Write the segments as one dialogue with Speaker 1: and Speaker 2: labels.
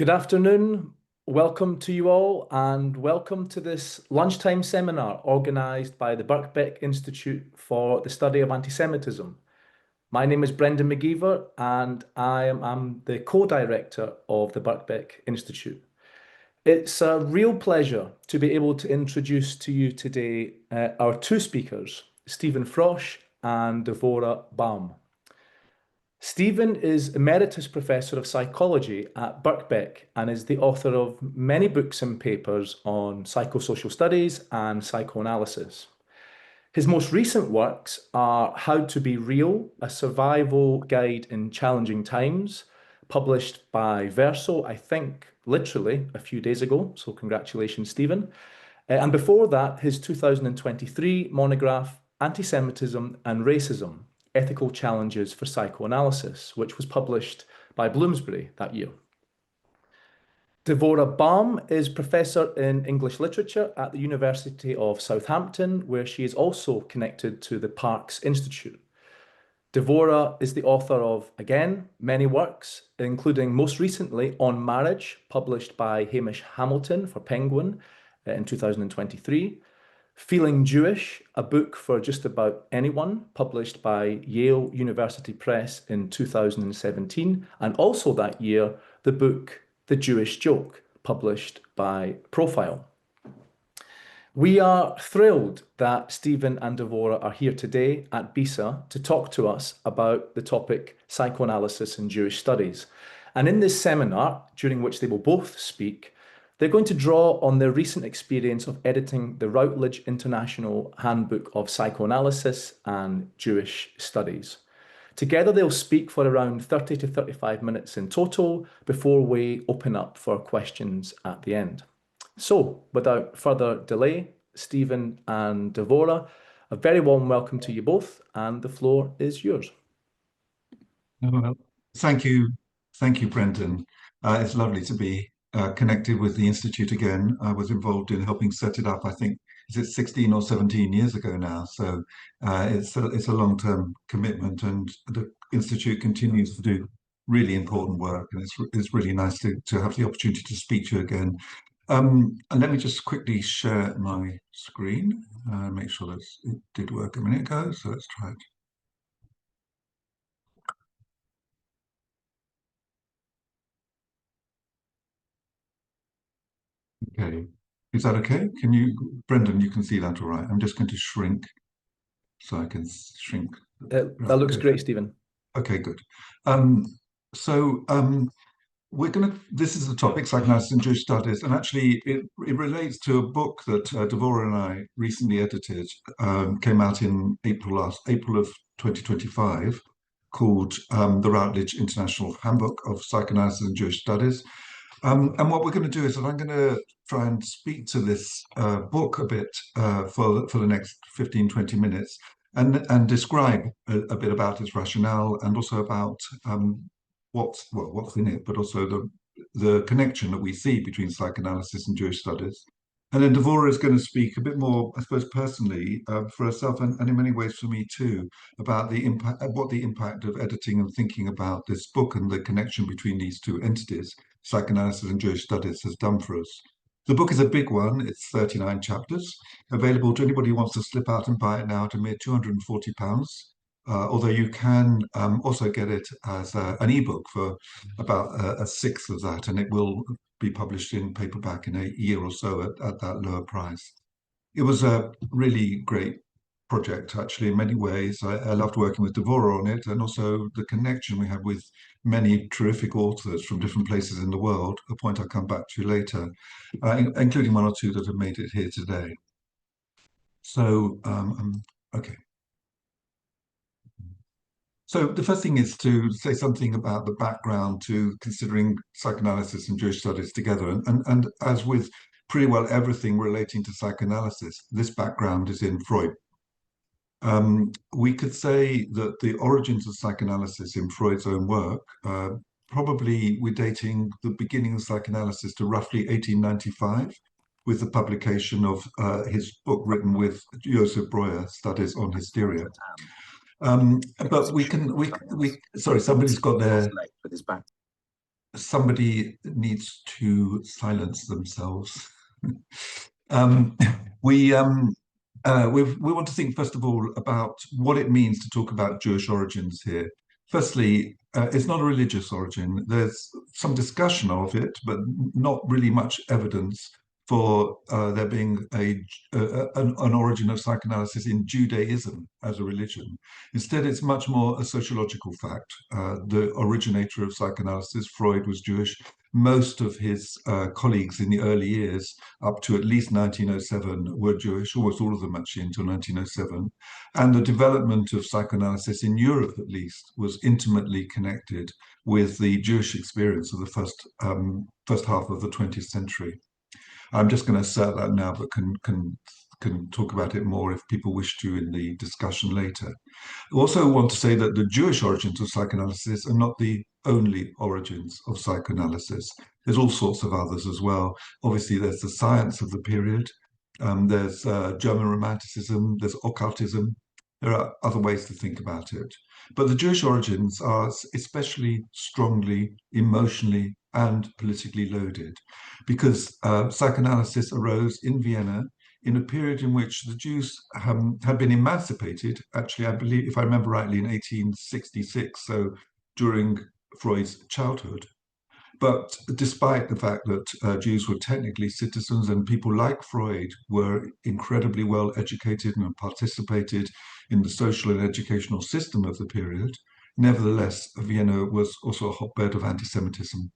Speaker 1: Good afternoon. Welcome to you all, and welcome to this lunchtime seminar organized by the Birkbeck Institute for the Study of Antisemitism. My name is Brendan McGeever, and I'm the co-director of the Birkbeck Institute. It's a real pleasure to be able to introduce to you today our two speakers, Stephen Frosh and Devorah Baum. Stephen is Emeritus Professor of Psychology at Birkbeck and is the author of many books and papers on psychosocial studies and psychoanalysis. His most recent works are How to Be Real, a survival guide in challenging times, published by Verso, I think literally a few days ago, so congratulations, Stephen. And before that, his 2023 monograph, Antisemitism and Racism, Ethical Challenges for Psychoanalysis, which was published by Bloomsbury that year. Devorah Baum is Professor in English Literature at the University of Southampton, where she is also connected to the Parkes Institute. Devorah is the author of, again, many works, including most recently On Marriage, published by Hamish Hamilton for Penguin in 2023, Feeling Jewish, a book for just about anyone, published by Yale University Press in 2017, and also that year, the book The Jewish Joke, published by Profile. We are thrilled that Stephen and Devorah are here today at BISA to talk to us about the topic psychoanalysis and Jewish studies. And in this seminar, during which they will both speak, they're going to draw on their recent experience of editing the Routledge International Handbook of Psychoanalysis and Jewish Studies. Together, they'll speak for around 30 to 35 minutes in total before we open up for questions at the end. So, without further delay, Stephen and Devorah, a very warm welcome to you both, and the floor is yours.
Speaker 2: Well, thank you, Brendan. It's lovely to be connected with the Institute again. I was involved in helping set it up, I think, is it 16 or 17 years ago now? So it's a long-term commitment, and the Institute continues to do really important work, and it's really nice to have the opportunity to speak to you again. And let me just quickly share my screen, make sure that it did work a minute ago, so let's try it. Okay, is that okay? Can you, Brendan, you can see that all right? I'm just going to shrink so I can shrink.
Speaker 1: That looks great, Stephen.
Speaker 2: Okay, good. We're going to, this is the topic, psychoanalysis and Jewish studies, and actually it relates to a book that Devorah and I recently edited, came out in April of 2025, called the Routledge International Handbook of Psychoanalysis and Jewish Studies. And what we're going to do is that I'm going to try and speak to this book a bit for the next 15-20 minutes and describe a bit about its rationale and also about what's in it, but also the connection that we see between psychoanalysis and Jewish studies. And then Devorah is going to speak a bit more, I suppose, personally for herself and in many ways for me too, about the impact, what the impact of editing and thinking about this book and the connection between these two entities, psychoanalysis and Jewish studies, has done for us. The book is a big one. It's 39 chapters, available to anybody who wants to slip out and buy it now at a mere £240. Although you can also get it as an ebook for about a sixth of that, and it will be published in paperback in a year or so at that lower price. It was a really great project, actually, in many ways. I loved working with Devorah on it, and also the connection we have with many terrific authors from different places in the world, a point I'll come back to later, including one or two that have made it here today. So, okay. So the first thing is to say something about the background to considering psychoanalysis and Jewish studies together. And as with pretty well everything relating to psychoanalysis, this background is in Freud. We could say that the origins of psychoanalysis in Freud's own work, probably we're dating the beginning of psychoanalysis to roughly 1895, with the publication of his book written with Joseph Breuer, Studies on Hysteria. But sorry, somebody's got their somebody needs to silence themselves. um, we we want to think first of all about what it means to talk about Jewish origins here. Firstly, it's not a religious origin. There's some discussion of it, but not really much evidence for there being an origin of psychoanalysis in Judaism as a religion. Instead, it's much more a sociological fact. The originator of psychoanalysis, Freud, was Jewish. Most of his colleagues in the early years, up to at least 1907, were Jewish, almost all of them actually until 1907. And the development of psychoanalysis in Europe, at least, was intimately connected with the Jewish experience of the first half of the 20th century. I'm just going to assert that now, but can talk about it more if people wish to in the discussion later. I also want to say that the Jewish origins of psychoanalysis are not the only origins of psychoanalysis. There's all sorts of others as well. Obviously, there's the science of the period. There's German Romanticism. There's occultism. There are other ways to think about it. But the Jewish origins are especially strongly emotionally and politically loaded because psychoanalysis arose in Vienna in a period in which the Jews had been emancipated, actually, I believe, if I remember rightly, in 1866, so during Freud's childhood. But despite the fact that Jews were technically citizens and people like Freud were incredibly well educated and participated in the social and educational system of the period, nevertheless, Vienna was also a hotbed of anti-Semitism.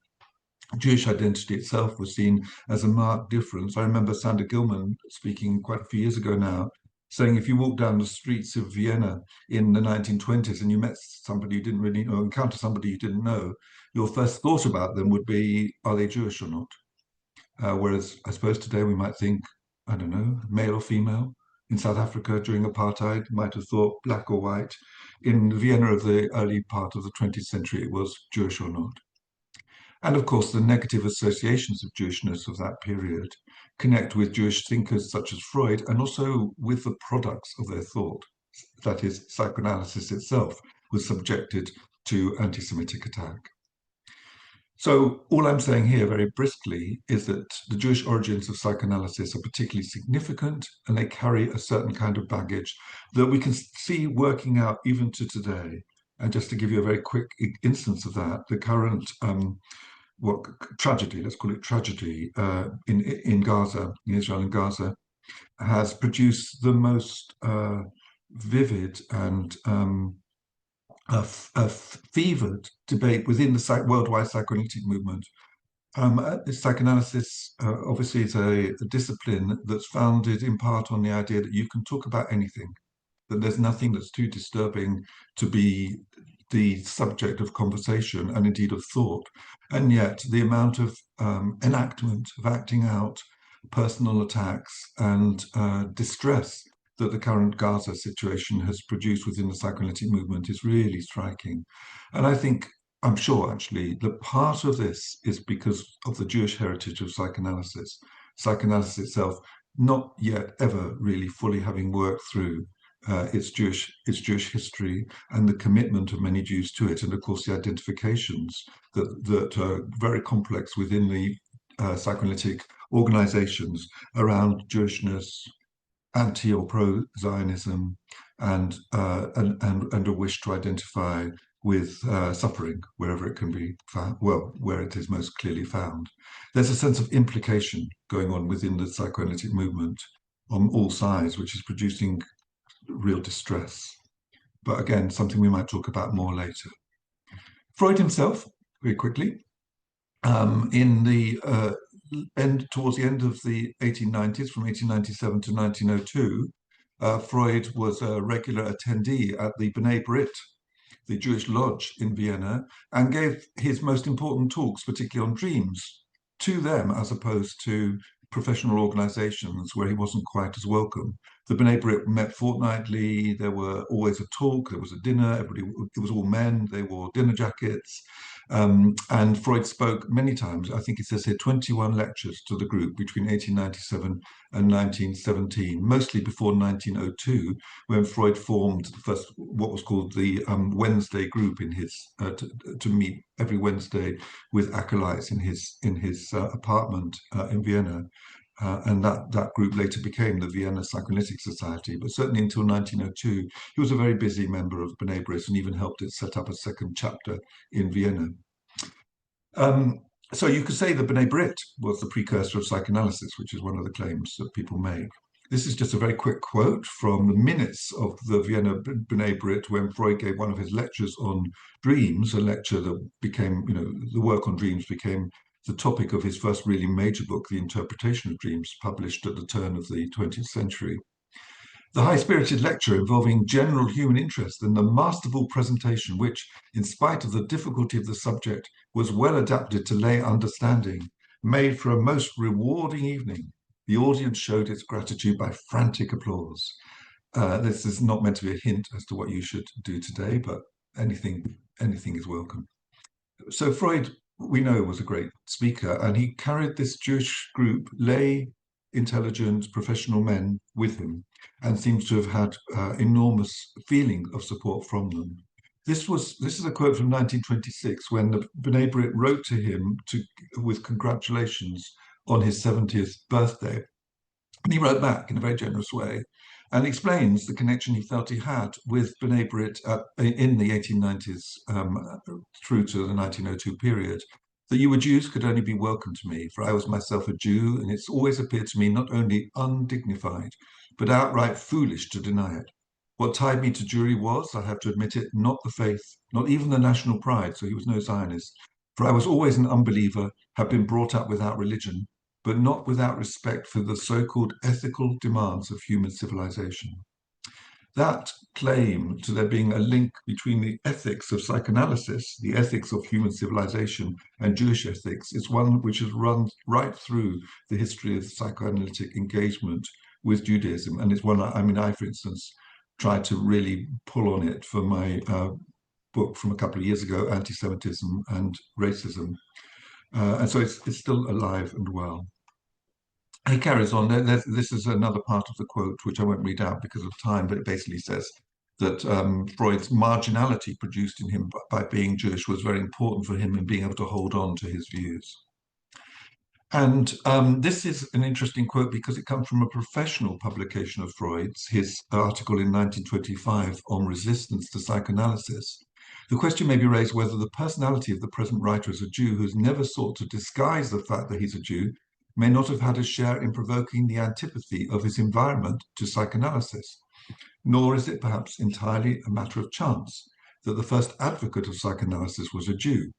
Speaker 2: Jewish identity itself was seen as a marked difference. I remember Sander Gilman speaking quite a few years ago now, saying if you walk down the streets of Vienna in the 1920s and you met somebody you didn't really know, encounter somebody you didn't know, your first thought about them would be, are they Jewish or not? Whereas I suppose today we might think, I don't know, male or female. In South Africa during apartheid, might have thought black or white. In Vienna of the early part of the 20th century, it was Jewish or not. And of course, the negative associations of Jewishness of that period connect with Jewish thinkers such as Freud and also with the products of their thought. That is, psychoanalysis itself was subjected to anti Semitic attack. So, all I'm saying here very briskly is that the Jewish origins of psychoanalysis are particularly significant and they carry a certain kind of baggage that we can see working out even to today. And just to give you a very quick instance of that, the current what tragedy, let's call it tragedy, in Gaza, in Israel and Gaza, has produced the most vivid and fevered debate within the worldwide psychoanalytic movement. Psychoanalysis obviously is a discipline that's founded in part on the idea that you can talk about anything, that there's nothing that's too disturbing to be the subject of conversation and indeed of thought. And yet the amount of enactment, of acting out personal attacks and distress that the current Gaza situation has produced within the psychoanalytic movement is really striking. And I think, I'm sure actually, that part of this is because of the Jewish heritage of psychoanalysis. Psychoanalysis itself not yet ever really fully having worked through its Jewish history and the commitment of many Jews to it, and of course the identifications that are very complex within the psychoanalytic organizations around Jewishness, anti or pro Zionism, and a wish to identify with suffering wherever it can be found, well, where it is most clearly found. There's a sense of implication going on within the psychoanalytic movement on all sides, which is producing real distress. But again, something we might talk about more later. Freud himself, very quickly, in the towards the end of the 1890s, from 1897 to 1902, Freud was a regular attendee at the B'nai B'rith, the Jewish lodge in Vienna, and gave his most important talks, particularly on dreams, to them as opposed to professional organizations where he wasn't quite as welcome. The B'nai B'rith met fortnightly. There were always a talk. There was a dinner. Everybody, it was all men. They wore dinner jackets. And Freud spoke many times, I think it says here 21 lectures to the group between 1897 and 1917, mostly before 1902, when Freud formed the first, what was called the Wednesday group in his, to meet every Wednesday with acolytes in his apartment in Vienna. And that group later became the Vienna Psychoanalytic Society. But certainly until 1902, he was a very busy member of B'nai B'rith and even helped it set up a second chapter in Vienna. So you could say that B'nai B'rith was the precursor of psychoanalysis, which is one of the claims that people make. This is just a very quick quote from the minutes of the Vienna B'nai B'rith when Freud gave one of his lectures on dreams, a lecture that became, the work on dreams became the topic of his first really major book, The Interpretation of Dreams, published at the turn of the 20th century. The high-spirited lecture involving general human interest and the masterful presentation, which, in spite of the difficulty of the subject, was well adapted to lay understanding, made for a most rewarding evening. The audience showed its gratitude by frantic applause. This is not meant to be a hint as to what you should do today, but anything is welcome. So Freud, we know, was a great speaker, and he carried this Jewish group, lay, intelligent, professional men, with him, and seems to have had enormous feeling of support from them. This is a quote from 1926 when the B'nai B'rith wrote to him with congratulations on his 70th birthday. And he wrote back in a very generous way and explains the connection he felt he had with B'nai B'rith in the 1890s through to the 1902 period. That you were Jews could only be welcome to me, for I was myself a Jew, and it's always appeared to me not only undignified, but outright foolish to deny it. What tied me to Jewry was, I have to admit it, not the faith, not even the national pride, so he was no Zionist, for I was always an unbeliever, have been brought up without religion, but not without respect for the so-called ethical demands of human civilization. That claim to there being a link between the ethics of psychoanalysis, the ethics of human civilization, and Jewish ethics is one which has run right through the history of psychoanalytic engagement with Judaism. And it's one, I, for instance, tried to really pull on it for my book from a couple of years ago, Antisemitism and Racism. And so it's still alive and well. He carries on. This is another part of the quote, which I won't read out because of time, but it basically says that Freud's marginality produced in him by being Jewish was very important for him in being able to hold on to his views. And this is an interesting quote because it comes from a professional publication of Freud's, his article in 1925 on resistance to psychoanalysis. The question may be raised whether the personality of the present writer as a Jew who's never sought to disguise the fact that he's a Jew may not have had a share in provoking the antipathy of his environment to psychoanalysis. Nor is it perhaps entirely a matter of chance that the first advocate of psychoanalysis was a Jew.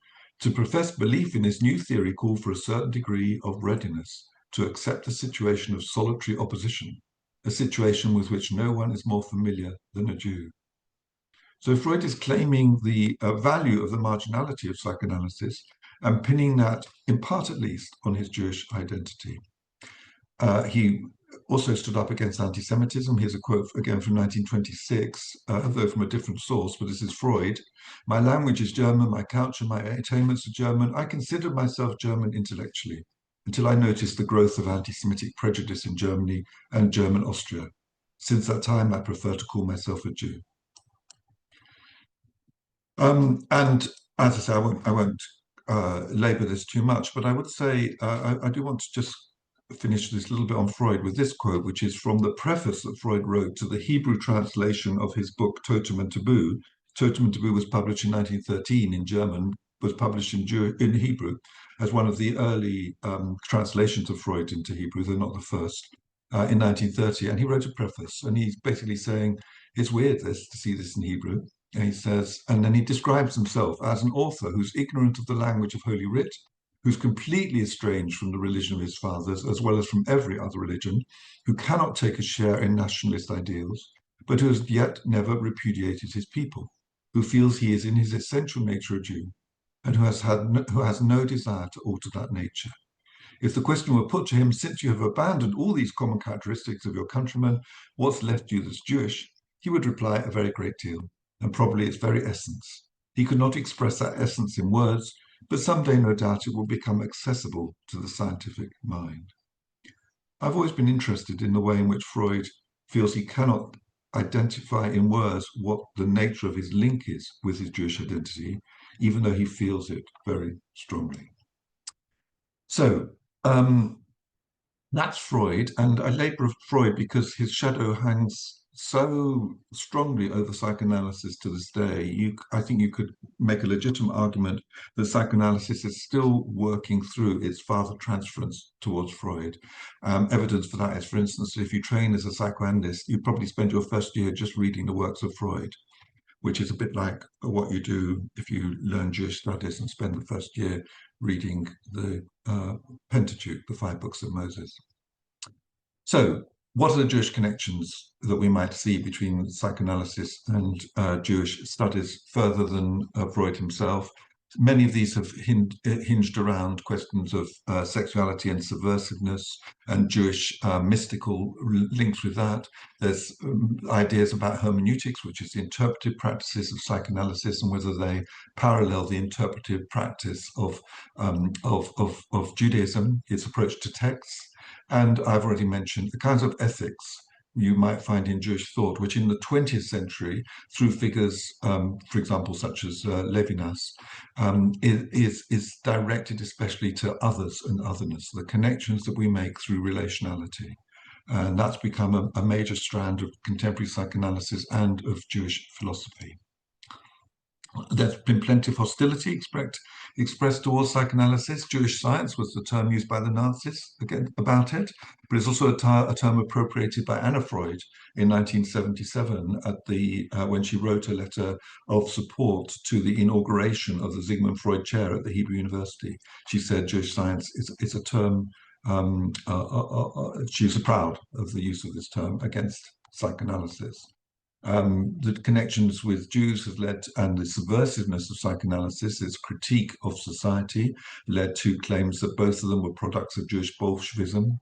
Speaker 2: To profess belief in this new theory called for a certain degree of readiness to accept a situation of solitary opposition, a situation with which no one is more familiar than a Jew. So Freud is claiming the value of the marginality of psychoanalysis and pinning that, in part at least, on his Jewish identity. He also stood up against anti-Semitism. Here's a quote again from 1926, though from a different source, but this is Freud. My language is German, my culture, my attainments are German. I considered myself German intellectually until I noticed the growth of anti-Semitic prejudice in Germany and German Austria. Since that time, I prefer to call myself a Jew. And as I say, I won't labor this too much, but I would say I do want to just finish this little bit on Freud with this quote, which is from the preface that Freud wrote to the Hebrew translation of his book Totem and Taboo. Totem and Taboo was published in 1913 in German, was published in Hebrew as one of the early translations of Freud into Hebrew, though not the first, in 1930. And he wrote a preface, and he's basically saying, it's weird to see this in Hebrew. And he says, and then he describes himself as an author who's ignorant of the language of Holy Writ, who's completely estranged from the religion of his fathers, as well as from every other religion, who cannot take a share in nationalist ideals, but who has yet never repudiated his people, who feels he is in his essential nature a Jew, and who has no desire to alter that nature. If the question were put to him, since you have abandoned all these common characteristics of your countrymen, what's left you that's Jewish? He would reply, a very great deal, and probably its very essence. He could not express that essence in words, but someday, no doubt, it will become accessible to the scientific mind. I've always been interested in the way in which Freud feels he cannot identify in words what the nature of his link is with his Jewish identity, even though he feels it very strongly. So that's Freud, and I labor Freud because his shadow hangs so strongly over psychoanalysis to this day. I think you could make a legitimate argument that psychoanalysis is still working through its father transference towards Freud. Evidence for that is, for instance, if you train as a psychoanalyst, you probably spend your first year just reading the works of Freud, which is a bit like what you do if you learn Jewish studies and spend the first year reading the Pentateuch, the 5 books of Moses. So, what are the Jewish connections that we might see between psychoanalysis and Jewish studies further than Freud himself? Many of these have hinged around questions of sexuality and subversiveness and Jewish mystical links with that. There's ideas about hermeneutics, which is the interpretive practices of psychoanalysis, and whether they parallel the interpretive practice of Judaism, its approach to texts. And I've already mentioned the kinds of ethics you might find in Jewish thought, which in the 20th century, through figures, for example, such as Levinas, is directed especially to others and otherness, the connections that we make through relationality. And that's become a major strand of contemporary psychoanalysis and of Jewish philosophy. There's been plenty of hostility expressed towards psychoanalysis. Jewish science was the term used by the Nazis again about it, but it's also a term appropriated by Anna Freud in 1977 when she wrote a letter of support to the inauguration of the Sigmund Freud Chair at the Hebrew University. She said Jewish science is a term, she was proud of the use of this term against psychoanalysis. The connections with Jews has led, and the subversiveness of psychoanalysis, its critique of society, led to claims that both of them were products of Jewish Bolshevism.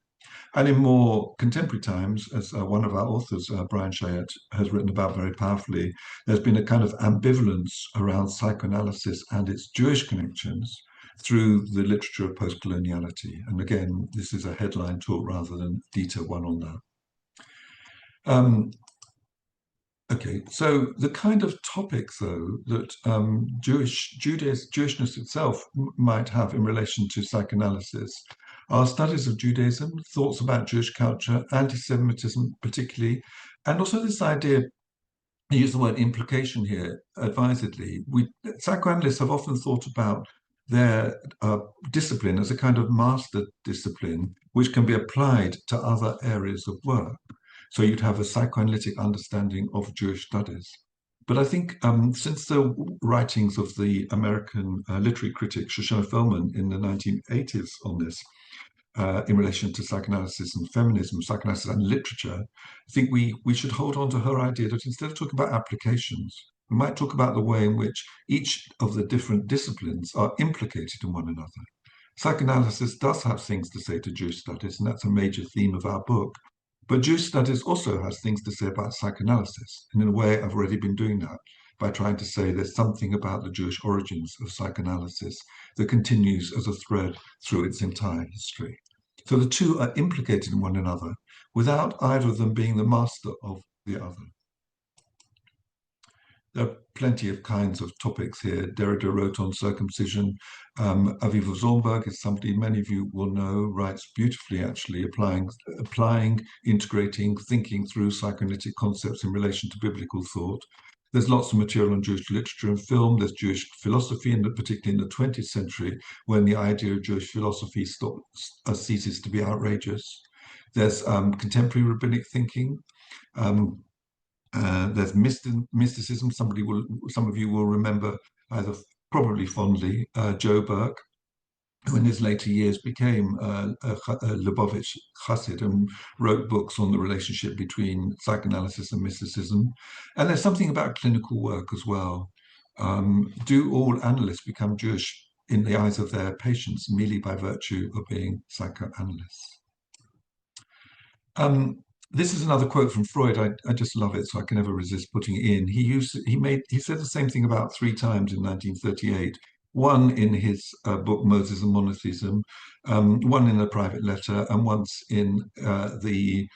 Speaker 2: And in more contemporary times, as one of our authors, Brian Chayet, has written about very powerfully, there's been a kind of ambivalence around psychoanalysis and its Jewish connections through the literature of post-coloniality. And again, this is a headline talk rather than detailed one on that. Okay, so the kind of topics, though, that Jewishness itself might have in relation to psychoanalysis are studies of Judaism, thoughts about Jewish culture, anti-Semitism particularly, and also this idea, I use the word implication here advisedly. Psychoanalysts have often thought about their discipline as a kind of master discipline, which can be applied to other areas of work. So you'd have a psychoanalytic understanding of Jewish studies. But I think since the writings of the American literary critic Shoshana Feldman in the 1980s on this, in relation to psychoanalysis and feminism, psychoanalysis and literature, I think we should hold on to her idea that instead of talking about applications, we might talk about the way in which each of the different disciplines are implicated in one another. Psychoanalysis does have things to say to Jewish studies, and that's a major theme of our book. But Jewish studies also has things to say about psychoanalysis. And in a way, I've already been doing that by trying to say there's something about the Jewish origins of psychoanalysis that continues as a thread through its entire history. So the two are implicated in one another without either of them being the master of the other. There are plenty of kinds of topics here. Derrida wrote on circumcision. Aviva Zornberg is somebody many of you will know, writes beautifully actually, applying, integrating, thinking through psychoanalytic concepts in relation to biblical thought. There's lots of material on Jewish literature and film. There's Jewish philosophy, and particularly in the 20th century, when the idea of Jewish philosophy ceases to be outrageous. There's contemporary rabbinic thinking. There's mysticism. Some of you will remember, either probably fondly, Joe Burke, who in his later years became a Lubavitch Chassid and wrote books on the relationship between psychoanalysis and mysticism. And there's something about clinical work as well. Do all analysts become Jewish in the eyes of their patients merely by virtue of being psychoanalysts? this is another quote from Freud. I just love it, so I can never resist putting it in. He said the same thing about 3 times in 1938. One in his book Moses and Monotheism, one in a private letter, and once in the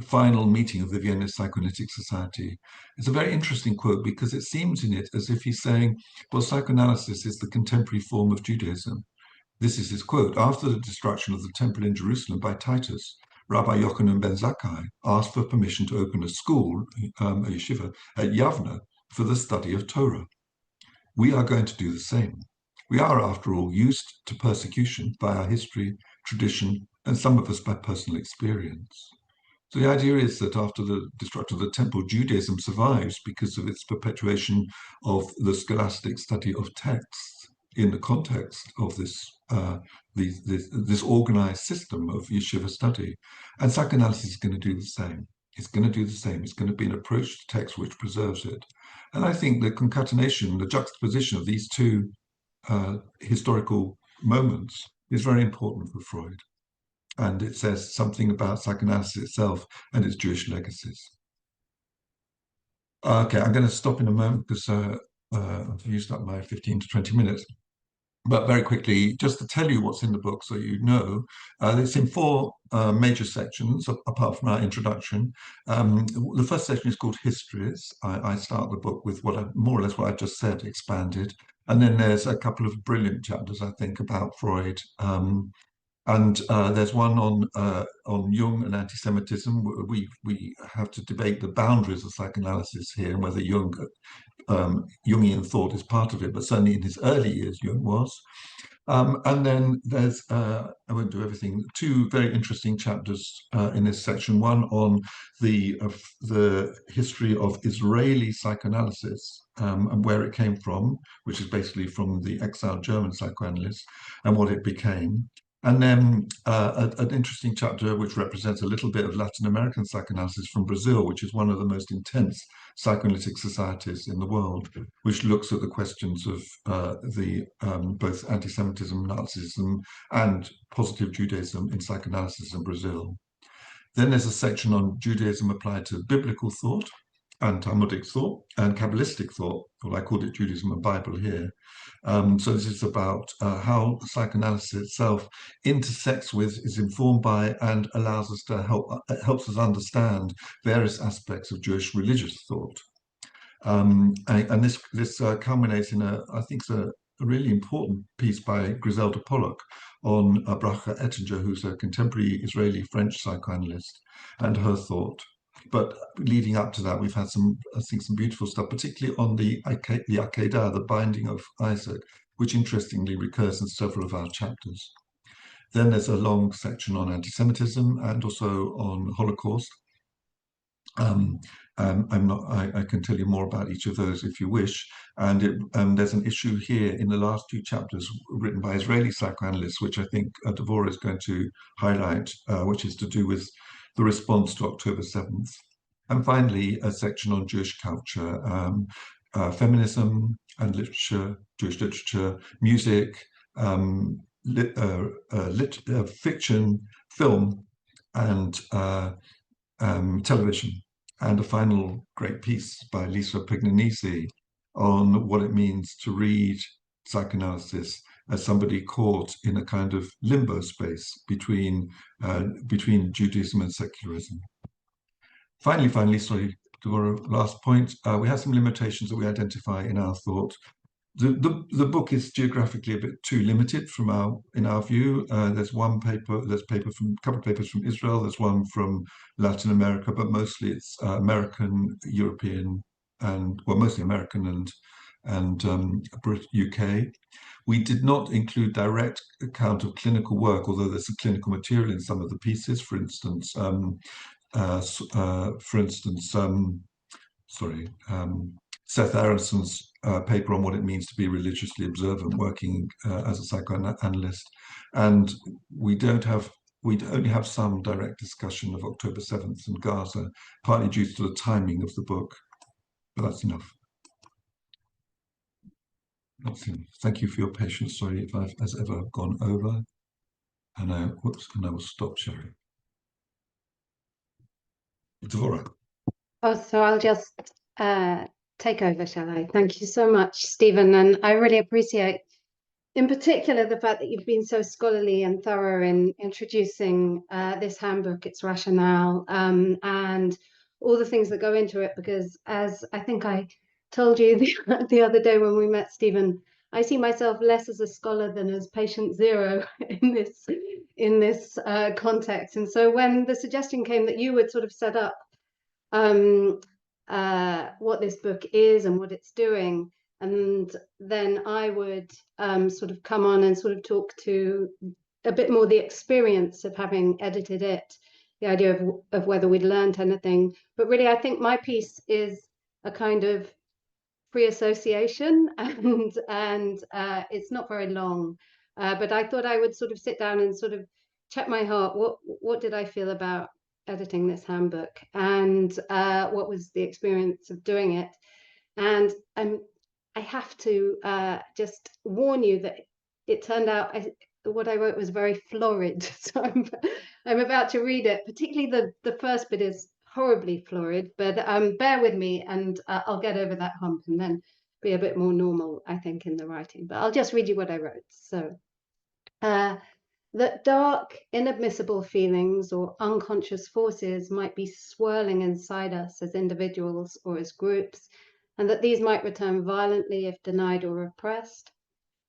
Speaker 2: final meeting of the Vienna Psychoanalytic Society. It's a very interesting quote because it seems in it as if he's saying, well, psychoanalysis is the contemporary form of Judaism. This is his quote. After the destruction of the temple in Jerusalem by Titus, Rabbi Yochanan ben Zakkai asked for permission to open a school, a yeshiva, at Yavne for the study of Torah. We are going to do the same. We are, after all, used to persecution by our history, tradition, and some of us by personal experience. So the idea is that after the destruction of the temple, Judaism survives because of its perpetuation of the scholastic study of texts in the context of this organized system of yeshiva study. And psychoanalysis is going to do the same. It's going to do the same. It's going to be an approach to text which preserves it. And I think the concatenation, the juxtaposition of these two historical moments is very important for Freud. And it says something about psychoanalysis itself and its Jewish legacies. Okay, I'm going to stop in a moment because I've used up my 15 to 20 minutes. But very quickly, just to tell you what's in the book so you know, it's in 4 major sections, apart from our introduction. The first section is called Histories. I start the book with more or less what I just said, expanded. And then there's a couple of brilliant chapters, I think, about Freud. And there's one on Jung and anti-Semitism. We have to debate the boundaries of psychoanalysis here and whether Jungian thought is part of it, but certainly in his early years, Jung was. And then there's, I won't do everything, 2 very interesting chapters in this section. One on the history of Israeli psychoanalysis and where it came from, which is basically from the exiled German psychoanalysts and what it became. And then an interesting chapter which represents a little bit of Latin American psychoanalysis from Brazil, which is one of the most intense psychoanalytic societies in the world, which looks at the questions of both anti-Semitism, Nazism, and positive Judaism in psychoanalysis in Brazil. Then there's a section on Judaism applied to biblical thought and Talmudic thought and Kabbalistic thought, or I called it Judaism and Bible here. So this is about how psychoanalysis itself intersects with, is informed by, and allows us to helps us understand various aspects of Jewish religious thought. And this culminates in I think it's a really important piece by Griselda Pollock on Bracha Ettinger, who's a contemporary Israeli-French psychoanalyst, and her thought. But leading up to that, we've had I think, some beautiful stuff, particularly on the Akedah, the binding of Isaac, which interestingly recurs in several of our chapters. Then there's a long section on anti-Semitism and also on Holocaust. I can tell you more about each of those if you wish. And there's an issue here in the last 2 chapters written by Israeli psychoanalysts, which I think Devorah is going to highlight, which is to do with the response to October 7th. And finally, a section on Jewish culture, feminism and literature, Jewish literature, music, fiction, film, and television. And a final great piece by Lisa Pignanesi on what it means to read psychoanalysis as somebody caught in a kind of limbo space between Judaism and secularism. Finally, sorry, Devorah, last point, we have some limitations that we identify in our thought. The book is geographically a bit too limited in our view. There's a couple of papers from Israel, there's one from Latin America, but mostly it's American, European, and well, mostly American and UK. We did not include direct account of clinical work, although there's some clinical material in some of the pieces. For instance, Seth Aronson's paper on what it means to be religiously observant working as a psychoanalyst. And we only have some direct discussion of October 7th in Gaza, partly due to the timing of the book, but that's enough. Thank you for your patience. Sorry if I've as ever gone over. And I will stop sharing. Devorah.
Speaker 3: Oh, so I'll just take over, shall I? Thank you so much, Stephen. And I really appreciate, in particular, the fact that you've been so scholarly and thorough in introducing this handbook, its rationale, and all the things that go into it. Because as I think I told you the other day when we met, Stephen, I see myself less as a scholar than as patient zero in this context. And so when the suggestion came that you would sort of set up what this book is and what it's doing, and then I would sort of come on and sort of talk to a bit more the experience of having edited it, the idea of whether we'd learned anything. But really, I think my piece is a kind of free association, and it's not very long. But I thought I would sort of sit down and sort of check my heart. What did I feel about editing this handbook, and what was the experience of doing it? And I have to just warn you that it turned out what I wrote was very florid. So I'm about to read it. Particularly the first bit is horribly florid, but bear with me, and I'll get over that hump and then be a bit more normal, I think, in the writing. But I'll just read you what I wrote. So that dark, inadmissible feelings or unconscious forces might be swirling inside us as individuals or as groups, and that these might return violently if denied or repressed,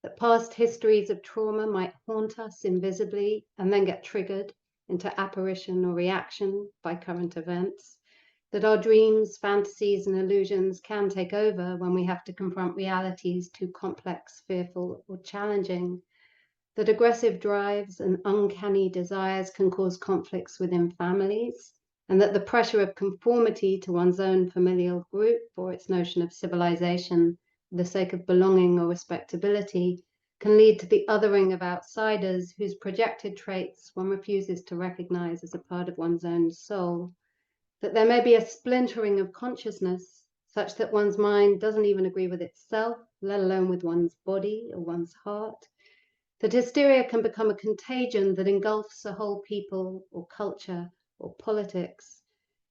Speaker 3: that past histories of trauma might haunt us invisibly and then get triggered into apparition or reaction by current events, that our dreams, fantasies, and illusions can take over when we have to confront realities too complex, fearful, or challenging, that aggressive drives and uncanny desires can cause conflicts within families, and that the pressure of conformity to one's own familial group or its notion of civilization for the sake of belonging or respectability can lead to the othering of outsiders whose projected traits one refuses to recognize as a part of one's own soul, that there may be a splintering of consciousness such that one's mind doesn't even agree with itself, let alone with one's body or one's heart, that hysteria can become a contagion that engulfs a whole people or culture or politics,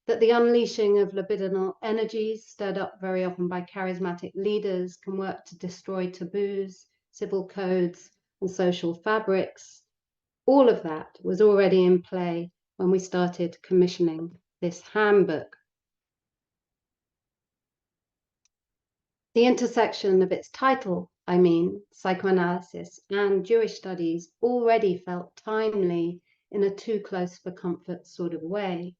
Speaker 3: that the unleashing of libidinal energies stirred up very often by charismatic leaders can work to destroy taboos, civil codes, and social fabrics. All of that was already in play when we started commissioning this handbook. The intersection of its title, psychoanalysis, and Jewish studies already felt timely in a too close for comfort sort of way.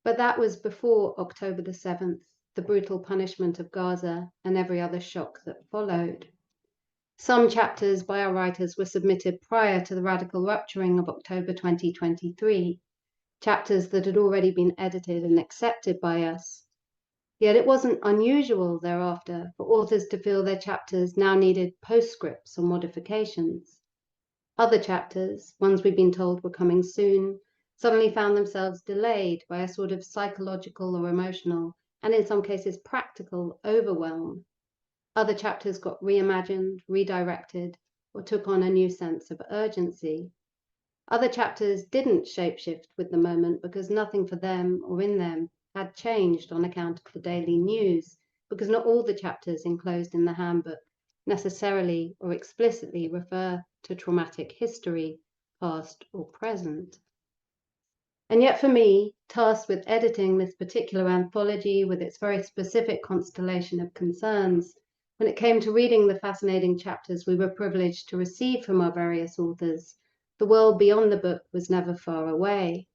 Speaker 3: But that was before October the 7th, the brutal punishment of Gaza and every other shock that followed. Some chapters by our writers were submitted prior to the radical rupturing of October 2023, chapters that had already been edited and accepted by us. Yet it wasn't unusual thereafter for authors to feel their chapters now needed postscripts or modifications. Other chapters, ones we'd been told were coming soon, suddenly found themselves delayed by a sort of psychological or emotional, and in some cases practical, overwhelm. Other chapters got reimagined, redirected, or took on a new sense of urgency. Other chapters didn't shapeshift with the moment because nothing for them or in them had changed on account of the daily news, because not all the chapters enclosed in the handbook necessarily or explicitly refer to traumatic history, past or present. And yet for me, tasked with editing this particular anthology with its very specific constellation of concerns, when it came to reading the fascinating chapters we were privileged to receive from our various authors, the world beyond the book was never far away.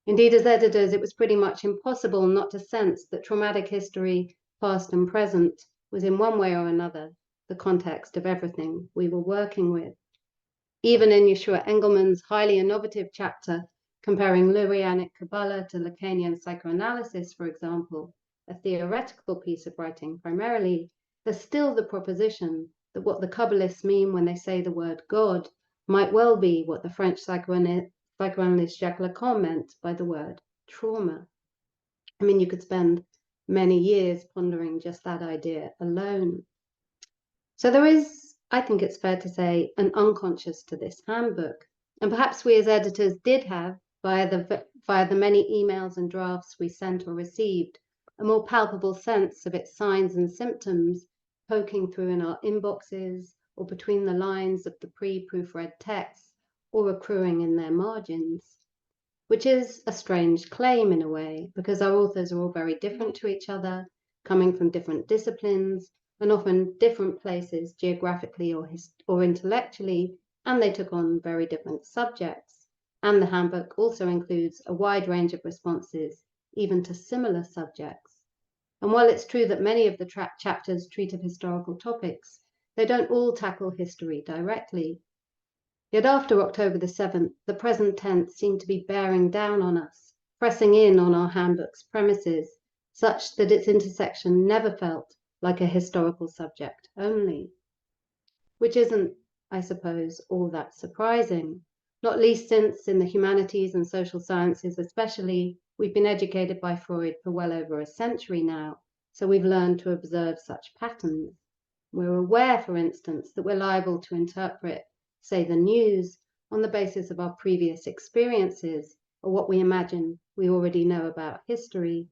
Speaker 3: Indeed, as editors, it was pretty much impossible not to sense that traumatic history, past and present, was in one way or another the context of everything we were working with. Even in Yeshua Engelman's highly innovative chapter comparing Lurianic Kabbalah to Lacanian psychoanalysis, for example, a theoretical piece of writing primarily, there's still the proposition that what the Kabbalists mean when they say the word God might well be what the French psychoanalyst Jacques Lacan meant by the word trauma. I mean, you could spend many years pondering just that idea alone. So there is, I think it's fair to say, an unconscious to this handbook. And perhaps we as editors did have, via the via the many emails and drafts we sent or received, a more palpable sense of its signs and symptoms poking through in our inboxes or between the lines of the pre-proofread texts or accruing in their margins, which is a strange claim in a way, because our authors are all very different to each other, coming from different disciplines and often different places geographically or intellectually, and they took on very different subjects. And the handbook also includes a wide range of responses, even to similar subjects. And while it's true that many of the chapters treat of historical topics, they don't all tackle history directly. Yet after October the 7th, the present tense seemed to be bearing down on us, pressing in on our handbook's premises, such that its intersection never felt like a historical subject only. Which isn't, I suppose, all that surprising, not least since in the humanities and social sciences especially, we've been educated by Freud for well over a century now, so we've learned to observe such patterns. We're aware, for instance, that we're liable to interpret, say, the news on the basis of our previous experiences or what we imagine we already know about history,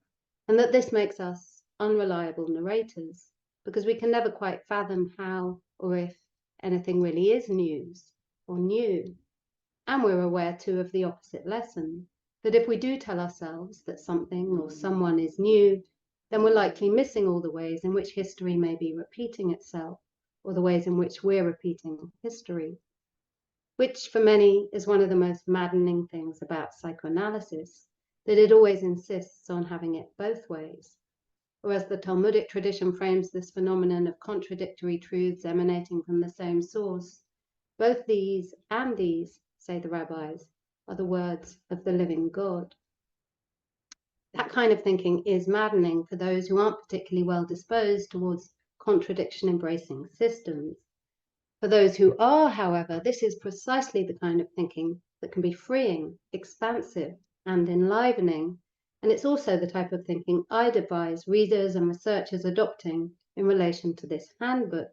Speaker 3: and that this makes us unreliable narrators because we can never quite fathom how or if anything really is news or new. And we're aware too of the opposite lesson, that if we do tell ourselves that something or someone is new, then we're likely missing all the ways in which history may be repeating itself, or the ways in which we're repeating history, which for many is one of the most maddening things about psychoanalysis, that it always insists on having it both ways. Or as the Talmudic tradition frames this phenomenon of contradictory truths emanating from the same source, both these and these, say the rabbis, are the words of the living God. That kind of thinking is maddening for those who aren't particularly well disposed towards contradiction-embracing systems. For those who are, however, this is precisely the kind of thinking that can be freeing, expansive, and enlivening. And it's also the type of thinking I'd advise readers and researchers adopting in relation to this handbook,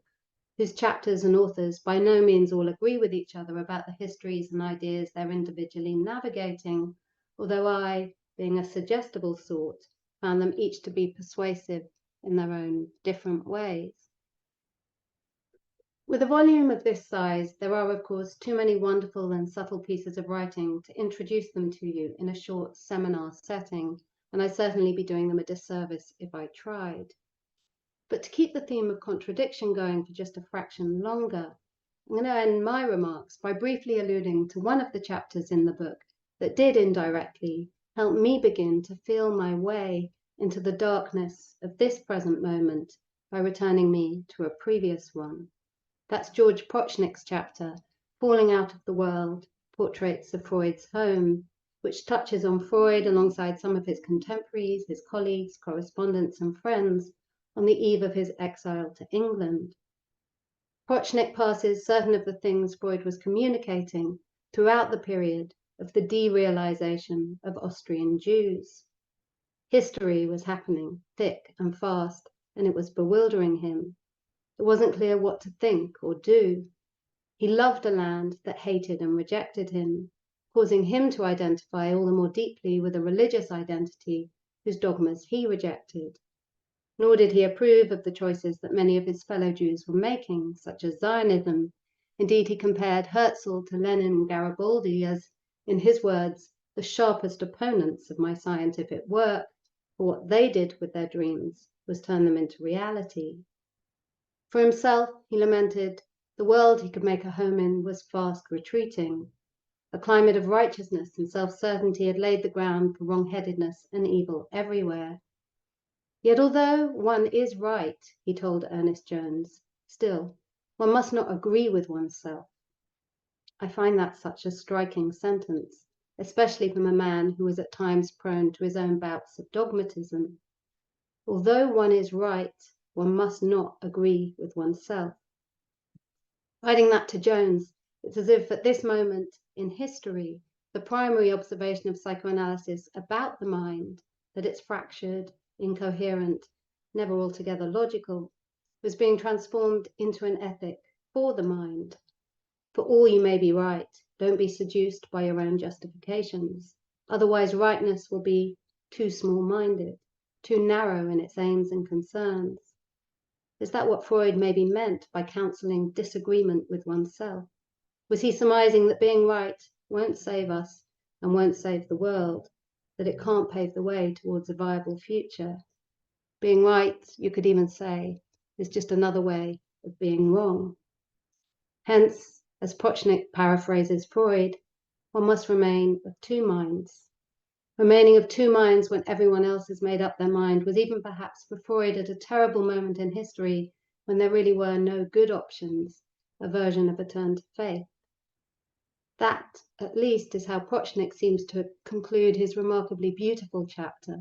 Speaker 3: whose chapters and authors by no means all agree with each other about the histories and ideas they're individually navigating, although I, being a suggestible sort, found them each to be persuasive in their own different ways. With a volume of this size, there are, of course, too many wonderful and subtle pieces of writing to introduce them to you in a short seminar setting, and I'd certainly be doing them a disservice if I tried. But to keep the theme of contradiction going for just a fraction longer, I'm going to end my remarks by briefly alluding to one of the chapters in the book that did indirectly help me begin to feel my way into the darkness of this present moment by returning me to a previous one. That's George Prochnik's chapter, Falling Out of the World, Portraits of Freud's Home, which touches on Freud alongside some of his contemporaries, his colleagues, correspondents, and friends on the eve of his exile to England. Prochnik passes certain of the things Freud was communicating throughout the period of the derealization of Austrian Jews. History was happening thick and fast, and it was bewildering him. It wasn't clear what to think or do. He loved a land that hated and rejected him, causing him to identify all the more deeply with a religious identity whose dogmas he rejected. Nor did he approve of the choices that many of his fellow Jews were making, such as Zionism. Indeed, he compared Herzl to Lenin and Garibaldi as, in his words, the sharpest opponents of my scientific work, for what they did with their dreams was turn them into reality. For himself, he lamented, the world he could make a home in was fast retreating. A climate of righteousness and self-certainty had laid the ground for wrong-headedness and evil everywhere. Yet although one is right, he told Ernest Jones, still, one must not agree with oneself. I find that such a striking sentence, especially from a man who was at times prone to his own bouts of dogmatism. Although one is right, one must not agree with oneself. Writing that to Jones, it's as if at this moment in history, the primary observation of psychoanalysis about the mind, that it's fractured, incoherent, never altogether logical, was being transformed into an ethic for the mind. For all you may be right, don't be seduced by your own justifications. Otherwise, rightness will be too small-minded, too narrow in its aims and concerns. Is that what Freud maybe meant by counseling disagreement with oneself? Was he surmising that being right won't save us and won't save the world, that it can't pave the way towards a viable future? Being right, you could even say, is just another way of being wrong. Hence, as Prochnik paraphrases Freud, one must remain of two minds. Remaining of two minds when everyone else has made up their mind was even perhaps for Freud at a terrible moment in history when there really were no good options, a version of a turn to faith. That, at least, is how Prochnik seems to conclude his remarkably beautiful chapter.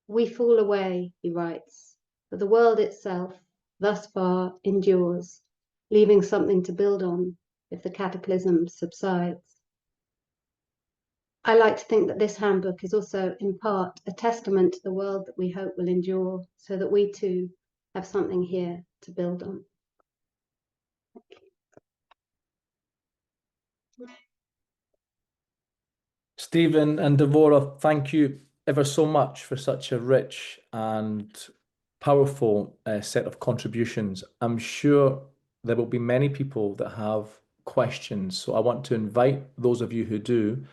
Speaker 3: We fall away, he writes, but the world itself, thus far, endures, leaving something to build on if the cataclysm subsides. I like to think that this handbook is also, in part, a testament to the world that we hope will endure, so that we too have something here to build on.
Speaker 1: Stephen and Devorah, thank you ever so much for such a rich and powerful set of contributions. I'm sure there will be many people that have questions, so I want to invite those of you who do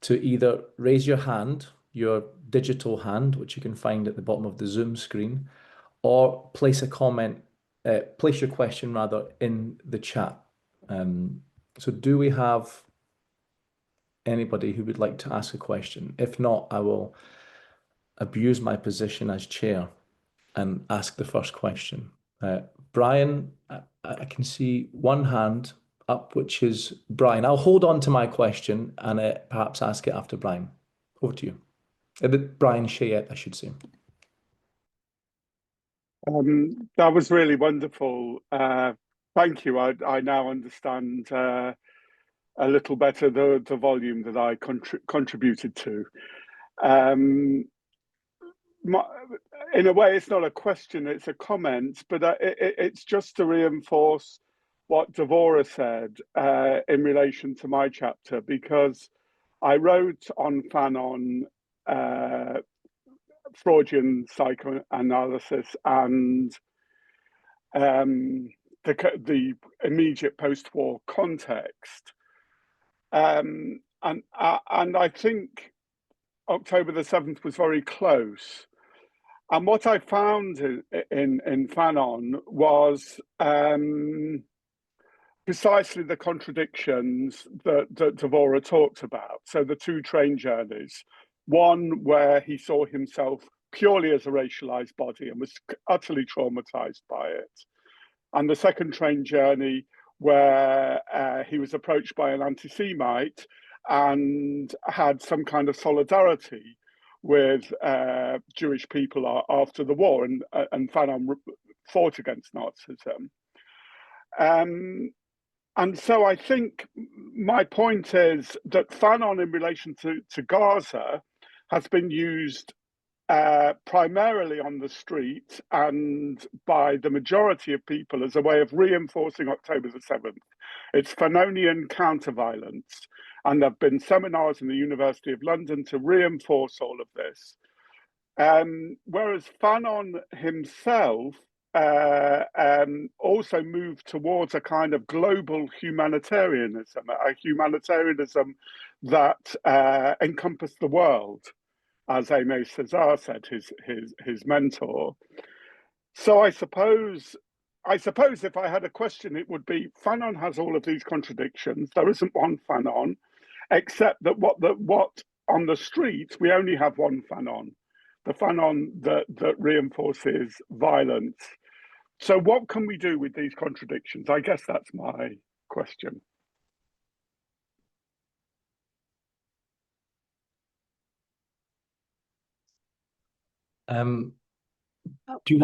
Speaker 1: to either raise your hand, your digital hand, which you can find at the bottom of the Zoom screen, or place a comment, place your question rather in the chat. So do we have anybody who would like to ask a question? If not, I will abuse my position as chair and ask the first question. Brian, I can see one hand up, which is Brian. I'll hold on to my question and perhaps ask it after Brian. Over to you. Brian Chayette, I should say.
Speaker 4: That was really wonderful. Thank you. I now understand a little better the volume that I contributed to. In a way, it's not a question, it's a comment, but it's just to reinforce what Devorah said in relation to my chapter, because I wrote on Fanon Freudian psychoanalysis and the immediate post-war context, and I think October the 7th was very close. And what I found in Fanon was precisely the contradictions that Devorah talked about. So the two train journeys, one where he saw himself purely as a racialized body and was utterly traumatized by it. And the second train journey where he was approached by an anti-Semite and had some kind of solidarity with Jewish people after the war, and Fanon fought against Nazism. And so I think my point is that Fanon in relation to Gaza has been used primarily on the street and by the majority of people as a way of reinforcing October the 7th. It's Fanonian counter-violence. And there have been seminars in the University of London to reinforce all of this. Whereas Fanon himself also moved towards a kind of global humanitarianism, a humanitarianism that encompassed the world, as Aimé Césaire said, his mentor. So I suppose if I had a question, it would be, Fanon has all of these contradictions. There isn't one Fanon, except that what on the street, we only have one Fanon, the Fanon that reinforces violence. So what can we do with these contradictions? I guess that's my question.
Speaker 3: Are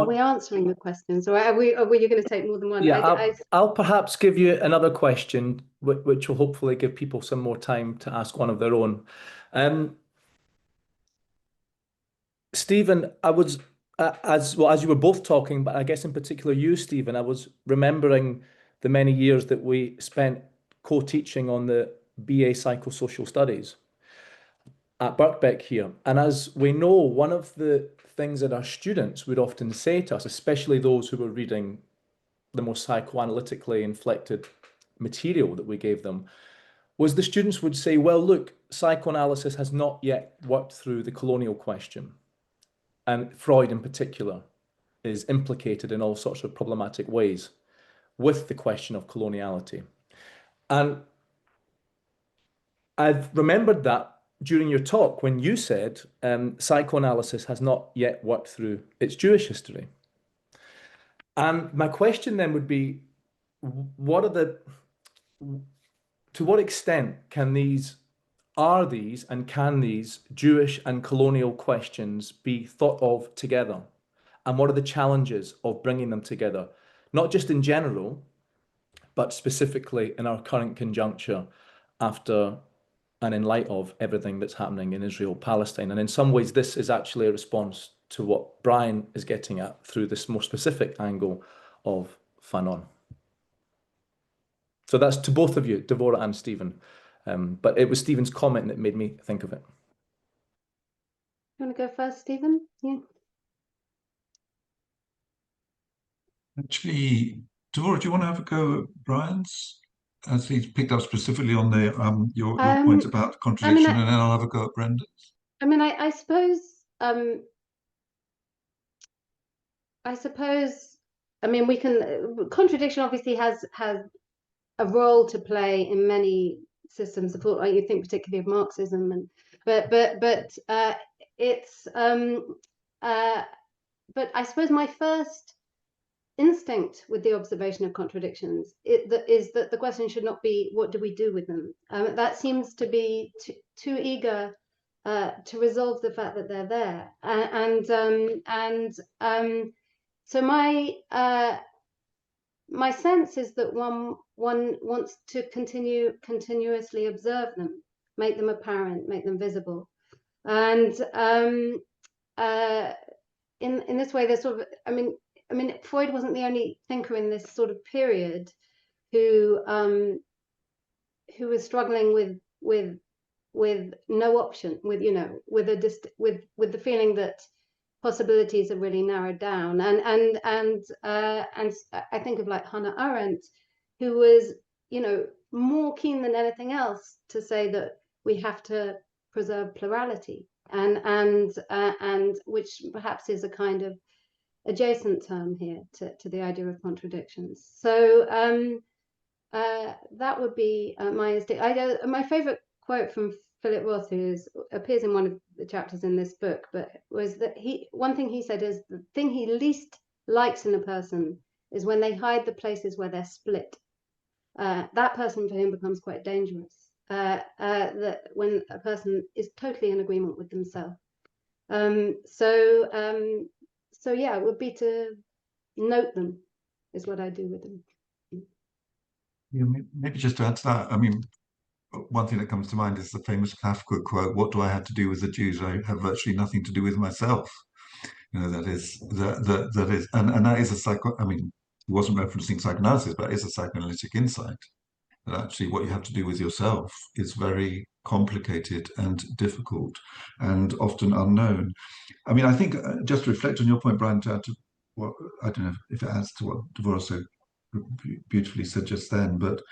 Speaker 3: we answering the questions, or are you going to take more than one?
Speaker 1: Yeah, I'll perhaps give you another question, which will hopefully give people some more time to ask one of their own. Stephen, I was, as you were both talking, but I guess in particular you, Stephen, I was remembering the many years that we spent co-teaching on the BA Psychosocial Studies. at Birkbeck here. And as we know, one of the things that our students would often say to us, especially those who were reading the more psychoanalytically inflected material that we gave them, was the students would say, well, look, psychoanalysis has not yet worked through the colonial question. And Freud in particular is implicated in all sorts of problematic ways with the question of coloniality. And I've remembered that during your talk when you said psychoanalysis has not yet worked through its Jewish history. And my question then would be, what are the, to what extent can these, are these and can these Jewish and colonial questions be thought of together? And what are the challenges of bringing them together? Not just in general, but specifically in our current conjuncture after and in light of everything that's happening in Israel, Palestine. And in some ways, this is actually a response to what Brian is getting at through this more specific angle of Fanon. So that's to both of you, Devorah and Stephen. But it was Stephen's comment that made me think of it.
Speaker 3: You want to go first, Stephen? Yeah.
Speaker 2: Actually, Devorah, do you want to have a go at Brian's? As he's picked up specifically on the your point about contradiction, and then I'll have a go at Brendan's.
Speaker 3: I mean, I suppose I mean, we can, contradiction obviously has a role to play in many systems of thought, like you think particularly of Marxism, and but it's but I suppose my first instinct with the observation of contradictions is that the question should not be what do we do with them. That seems to be too eager to resolve the fact that they're there, so my sense is that one wants to continuously observe them, make them apparent, make them visible, and in this way, there's sort of, I mean, Freud wasn't the only thinker in this sort of period who was struggling with no option, with the feeling that possibilities are really narrowed down, and I think of like Hannah Arendt, who was more keen than anything else to say that we have to preserve plurality, and which perhaps is a kind of adjacent term here to the idea of contradictions. So that would be my instinct. My favorite quote from Philip Roth, who appears in one of the chapters in this book, but was that one thing he said is the thing he least likes in a person is when they hide the places where they're split. That person for him becomes quite dangerous. That when a person is totally in agreement with themselves. So yeah, it would be to note them, is what I do with them.
Speaker 2: Yeah, maybe just to add to that, I mean, one thing that comes to mind is the famous Kafka quote, "What do I have to do with the Jews? I have virtually nothing to do with myself." That is, and that is I mean, he wasn't referencing psychoanalysis, but it's a psychoanalytic insight. That actually what you have to do with yourself is very complicated and difficult and often unknown. I mean, I think just to reflect on your point, Brian, to add to what, I don't know if it adds to what Devorah so beautifully said just then, but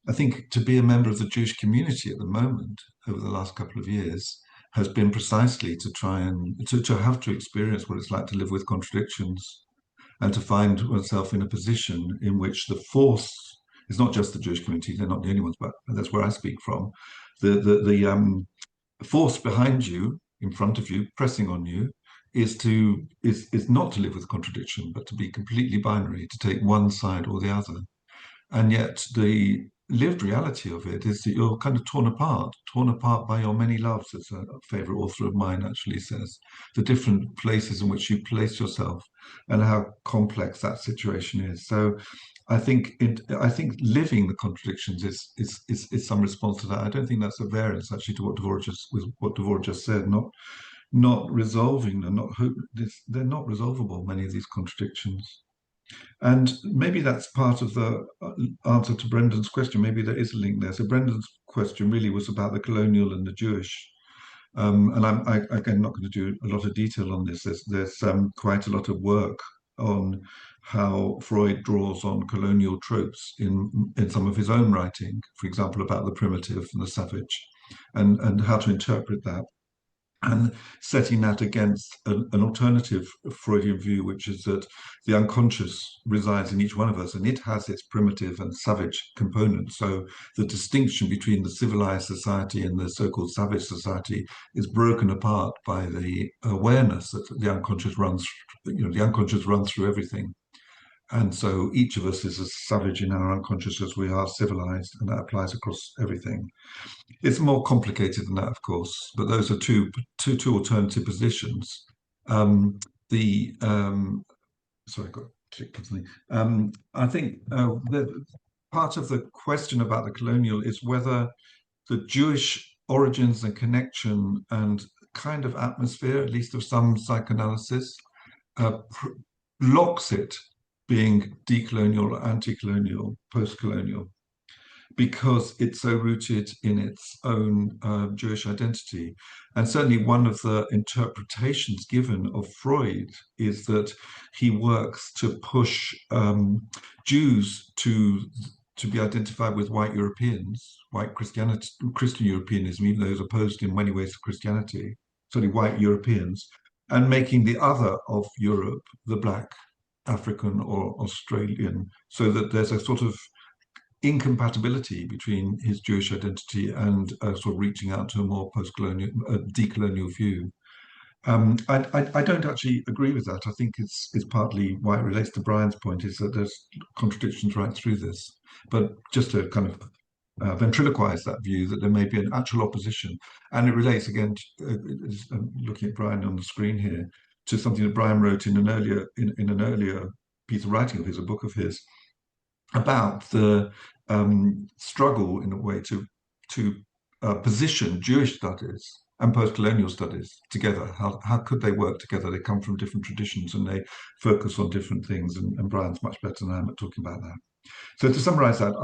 Speaker 2: I think to be a member of the Jewish community at the moment, over the last couple of years, has been precisely to try and to have to experience what it's like to live with contradictions and to find oneself in a position in which the force is not just the Jewish community, they're not the only ones, but that's where I speak from. The force behind you, in front of you, pressing on you, is not to live with contradiction, but to be completely binary, to take one side or the other. And yet the lived reality of it is that you're kind of torn apart by your many loves, as a favorite author of mine actually says, the different places in which you place yourself and how complex that situation is. So I think living the contradictions is some response to that. I don't think that's a variance actually to what Devorah just said, not resolving them, they're not resolvable, many of these contradictions. And maybe that's part of the answer to Brendan's question. Maybe there is a link there. So Brendan's question really was about the colonial and the Jewish. And again not going to do a lot of detail on this. There's quite a lot of work on how Freud draws on colonial tropes in some of his own writing, for example, about the primitive and the savage, and how to interpret that, and setting that against an alternative Freudian view, which is that the unconscious resides in each one of us, and it has its primitive and savage components. So the distinction between the civilized society and the so-called savage society is broken apart by the awareness that the unconscious runs, the unconscious runs through everything. And so each of us is as savage in our unconscious as we are civilized, and that applies across everything. It's more complicated than that, of course, but those are two alternative positions. Sorry, I got clicked on something. I think part of the question about the colonial is whether the Jewish origins and connection and kind of atmosphere, at least of some psychoanalysis, locks it being decolonial, anti-colonial, post-colonial, because it's so rooted in its own Jewish identity. And certainly one of the interpretations given of Freud is that he works to push Jews to be identified with white Europeans, white Christianity, Christian Europeanism, even though it's opposed in many ways to Christianity, certainly white Europeans, and making the other of Europe the black African or Australian, so that there's a sort of incompatibility between his Jewish identity and sort of reaching out to a more post-colonial, decolonial view. I don't actually agree with that. I think it's partly why it relates to Brian's point, is that there's contradictions right through this. But just to kind of ventriloquize that view that there may be an actual opposition, and it relates again, looking at Brian on the screen here, to something that Brian wrote in an earlier piece of writing of his, a book of his, about the struggle in a way to position Jewish studies and post-colonial studies together. How could they work together? They come from different traditions and they focus on different things, and Brian's much better than I am at talking about that. So to summarize that,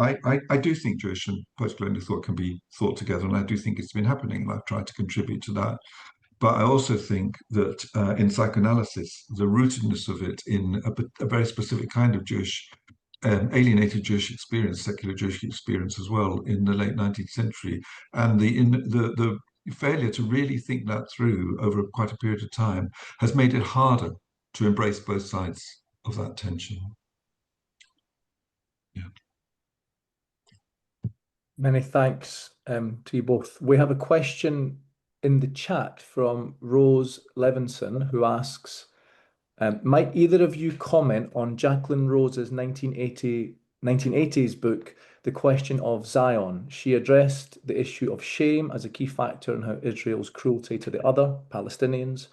Speaker 2: I do think Jewish and post-colonial thought can be thought together, and I do think it's been happening, and I've tried to contribute to that. But I also think that in psychoanalysis, the rootedness of it in a very specific kind of Jewish, alienated Jewish experience, secular Jewish experience as well, in the late 19th century, and the failure to really think that through over quite a period of time has made it harder to embrace both sides of that tension. Yeah.
Speaker 1: Many thanks to you both. We have a question in the chat from Rose Levinson, who asks, might either of you comment on Jacqueline Rose's 1980s book, The Question of Zion? She addressed the issue of shame as a key factor in how Israel's cruelty to the other, Palestinians,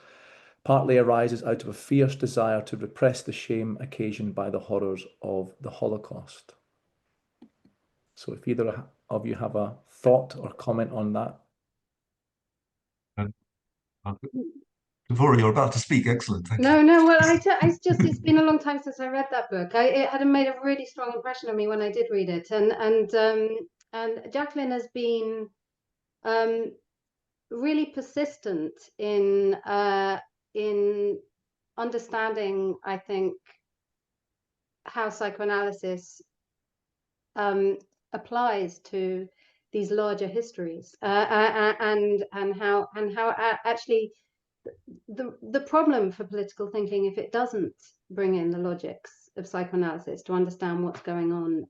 Speaker 1: partly arises out of a fierce desire to repress the shame occasioned by the horrors of the Holocaust. So if either of you have a thought or comment on that.
Speaker 2: Devorah, you're about to speak. Excellent. Thank you.
Speaker 3: No, well, it's been a long time since I read that book. It had made a really strong impression on me when I did read it, and Jacqueline has been really persistent in understanding, I think, how psychoanalysis applies to these larger histories, and how actually the problem for political thinking, if it doesn't bring in the logics of psychoanalysis to understand what's going on,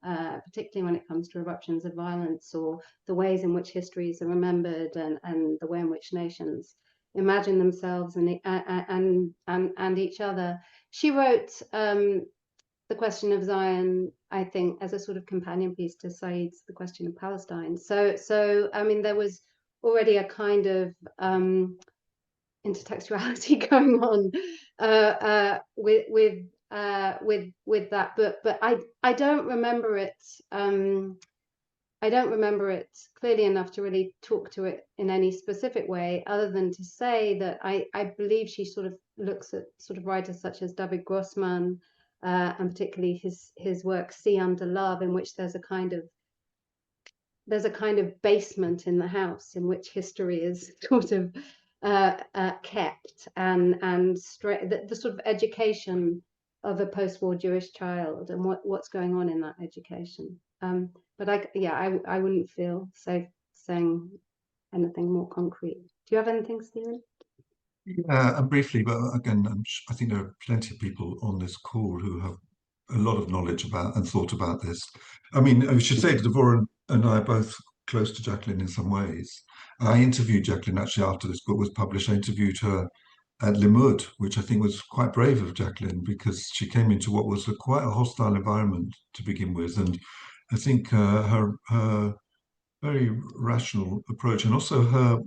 Speaker 3: particularly when it comes to eruptions of violence or the ways in which histories are remembered, and the way in which nations imagine themselves and each other. She wrote The Question of Zion, I think, as a sort of companion piece to Said's The Question of Palestine. So I mean, there was already a kind of intertextuality going on with that book, but I don't remember it. I don't remember it clearly enough to really talk to it in any specific way, other than to say that I believe she sort of looks at sort of writers such as David Grossman, and particularly his work Sea Under Love, in which there's a kind of there's a kind of basement in the house in which history is sort of kept, and the sort of education of a post-war Jewish child and what's going on in that education. But I wouldn't feel safe saying anything more concrete. Do you have anything, Stephen?
Speaker 2: Yeah, briefly, but again, I think there are plenty of people on this call who have a lot of knowledge about and thought about this. I mean, I should say Devorah and I are both close to Jacqueline in some ways. I interviewed Jacqueline actually after this book was published. I interviewed her at Limud, which I think was quite brave of Jacqueline, because she came into what was quite a hostile environment to begin with. And I think her very rational approach, and also her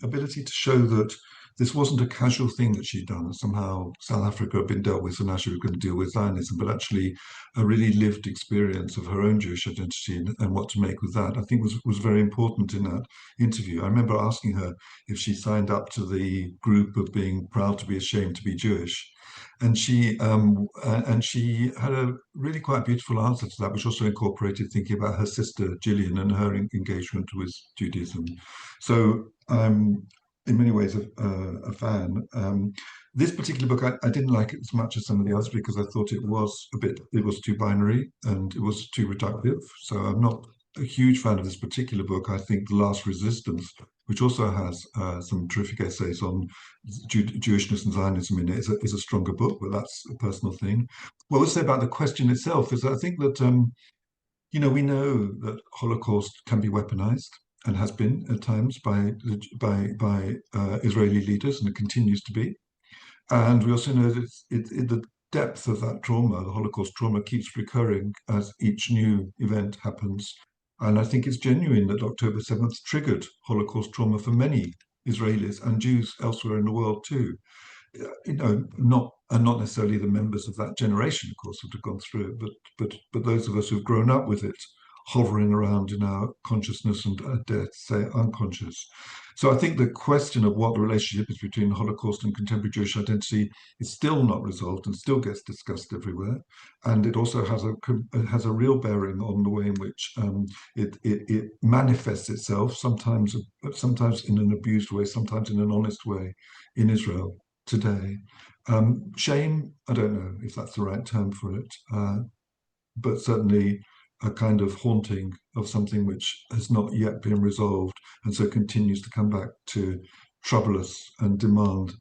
Speaker 2: ability to show that this wasn't a casual thing that she'd done, that somehow South Africa had been dealt with, so now she was going to deal with Zionism, but actually a really lived experience of her own Jewish identity and what to make with that, I think was very important in that interview. I remember asking her if she signed up to the group of being proud to be ashamed to be Jewish. And she had a really quite beautiful answer to that, which also incorporated thinking about her sister Gillian and her engagement with Judaism. So I'm in many ways a fan. This particular book, I didn't like it as much as some of the others because I thought it was too binary and it was too reductive. So I'm not a huge fan of this particular book. I think The Last Resistance, which also has some terrific essays on Jewishness and Zionism in it, is a stronger book, but that's a personal thing. What I would say about the question itself is that I think that, we know that Holocaust can be weaponized and has been at times by Israeli leaders, and it continues to be. And we also know that the depth of that trauma, the Holocaust trauma, keeps recurring as each new event happens. And I think it's genuine that October 7th triggered Holocaust trauma for many Israelis and Jews elsewhere in the world too. Not necessarily the members of that generation, of course, would have gone through it, but those of us who've grown up with it, hovering around in our consciousness and, dare to say, unconscious. So I think the question of what the relationship is between the Holocaust and contemporary Jewish identity is still not resolved and still gets discussed everywhere. And it also has a real bearing on the way in which it manifests itself, sometimes in an abused way, sometimes in an honest way, in Israel today. Shame, I don't know if that's the right term for it, but certainly a kind of haunting of something which has not yet been resolved, and so continues to come back to trouble us and demand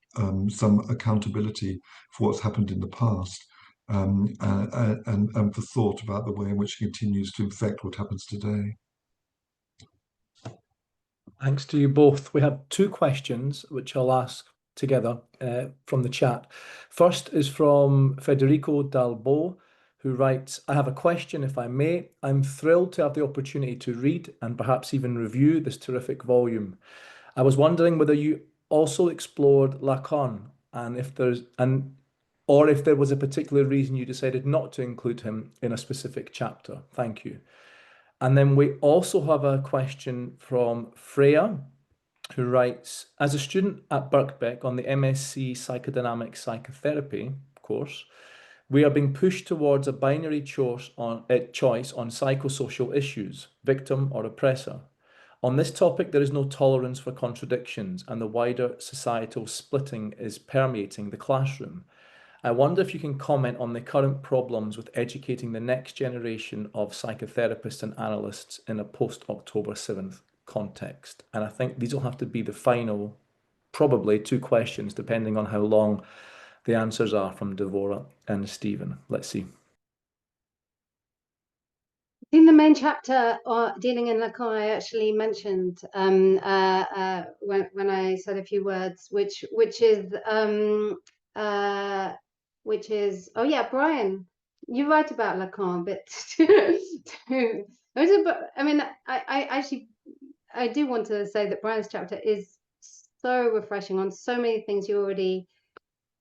Speaker 2: some accountability for what's happened in the past, and for thought about the way in which it continues to affect what happens today.
Speaker 1: Thanks to you both. We have two questions which I'll ask together from the chat. First is from Federico Dalbo, who writes, I have a question, if I may. I'm thrilled to have the opportunity to read and perhaps even review this terrific volume. I was wondering whether you also explored Lacan, and if there was a particular reason you decided not to include him in a specific chapter. Thank you. And then we also have a question from Freya, who writes, as a student at Birkbeck on the MSc Psychodynamic Psychotherapy course, we are being pushed towards a binary choice on psychosocial issues, victim or oppressor. On this topic, there is no tolerance for contradictions, and the wider societal splitting is permeating the classroom. I wonder if you can comment on the current problems with educating the next generation of psychotherapists and analysts in a post-October 7th context. And I think these will have to be the final, probably, two questions, depending on how long the answers are from Devorah and Stephen. Let's see.
Speaker 3: In the main chapter dealing in Lacan, I actually mentioned when I said a few words, which is oh yeah, Brian, you write about Lacan, but I mean, I actually do want to say that Brian's chapter is so refreshing on so many things you already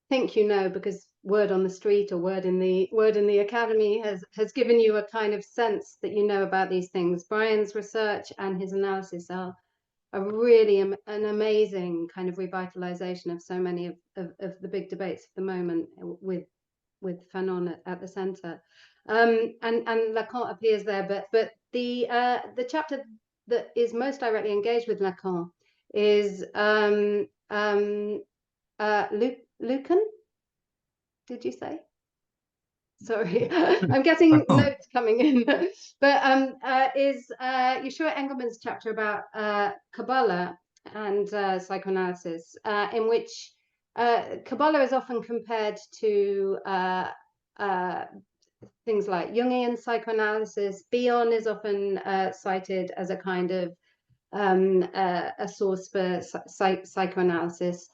Speaker 3: think you know, because word on the street or word in the academy has given you a kind of sense that you know about these things. Brian's research and his analysis are really an amazing kind of revitalization of so many of the big debates at the moment, with Fanon at the center, and Lacan appears there, but the chapter that is most directly engaged with Lacan is Lucan. Did you say? Sorry, I'm getting notes coming in. But is Yeshua Engelman's chapter about Kabbalah and psychoanalysis, in which Kabbalah is often compared to things like Jungian psychoanalysis. Bion is often cited as a kind of a source for psychoanalysis.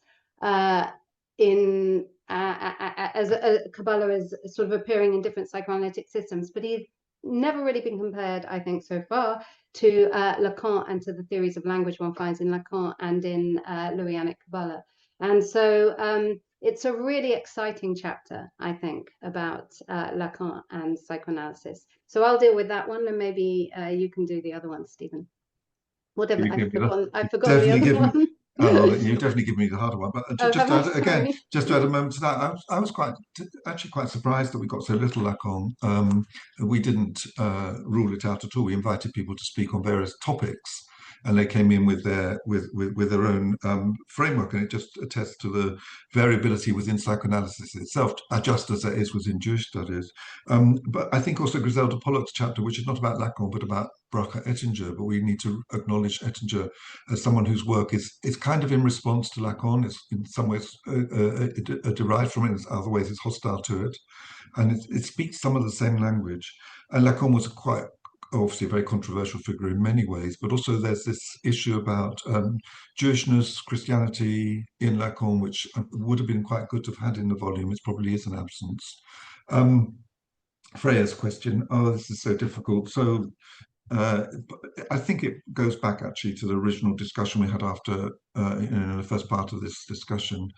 Speaker 3: As Kabbalah is sort of appearing in different psychoanalytic systems, but he's never really been compared, I think, so far to Lacan and to the theories of language one finds in Lacan and in Lurianic Kabbalah. And so it's a really exciting chapter, I think, about Lacan and psychoanalysis. So I'll deal with that one, and maybe you can do the other one, Stephen. Whatever, I've forgotten the other one.
Speaker 2: Oh, you definitely give me the harder one. But just to add, again, just to add a
Speaker 3: Sorry.
Speaker 2: moment to that, I was actually quite surprised that we got so little Lacan. We didn't rule it out at all. We invited people to speak on various topics, and they came in with their own framework, and it just attests to the variability within psychoanalysis itself, just as it is within Jewish studies. But I think also Griselda Pollock's chapter, which is not about Lacan but about Bracha Ettinger, but we need to acknowledge Ettinger as someone whose work is kind of in response to Lacan. It's in some ways derived from it, in other ways it's hostile to it, and it speaks some of the same language. And Lacan was quite obviously a very controversial figure in many ways, but also there's this issue about Jewishness, Christianity in Lacan, which would have been quite good to have had in the volume. It probably is an absence. Freya's question, oh, this is so difficult. So I think it goes back actually to the original discussion we had after, in the first part of this discussion,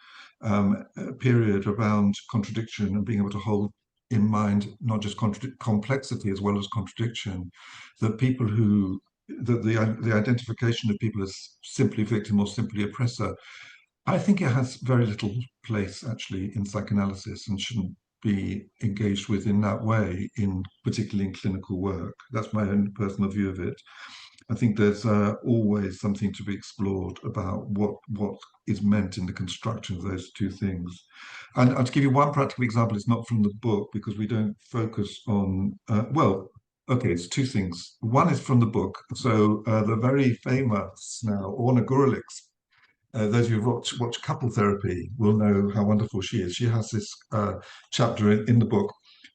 Speaker 2: a period around contradiction and being able to hold in mind not just complexity as well as contradiction, that people who, the identification of people as simply victim or simply oppressor, I think it has very little place actually in psychoanalysis and shouldn't be engaged with in that way, particularly in clinical work. That's my own personal view of it. I think there's always something to be explored about what is meant in the construction of those two things. And to give you one practical example, it's not from the book because we don't focus on, okay, it's two things. One is from the book. So the very famous now, Orna Gurlick's, those who've watched Couple Therapy will know how wonderful she is. She has this chapter in the book,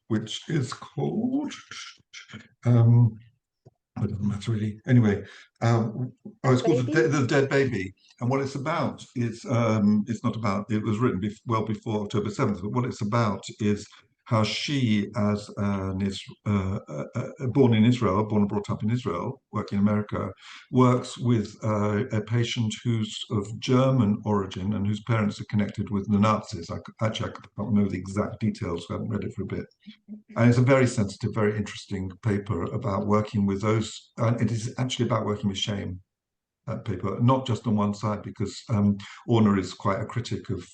Speaker 2: which is called, it doesn't matter really. Anyway, it's called the Dead Baby. And what it's about is, it's not about, it was written well before October 7th, but what it's about is how she, as born in Israel, born and brought up in Israel, working in America, works with a patient who's of German origin and whose parents are connected with the Nazis. I can't know the exact details, so I haven't read it for a bit. And it's a very sensitive, very interesting paper about working with those, and it is actually about working with shame, that paper, not just on one side, because Orna is quite a critic of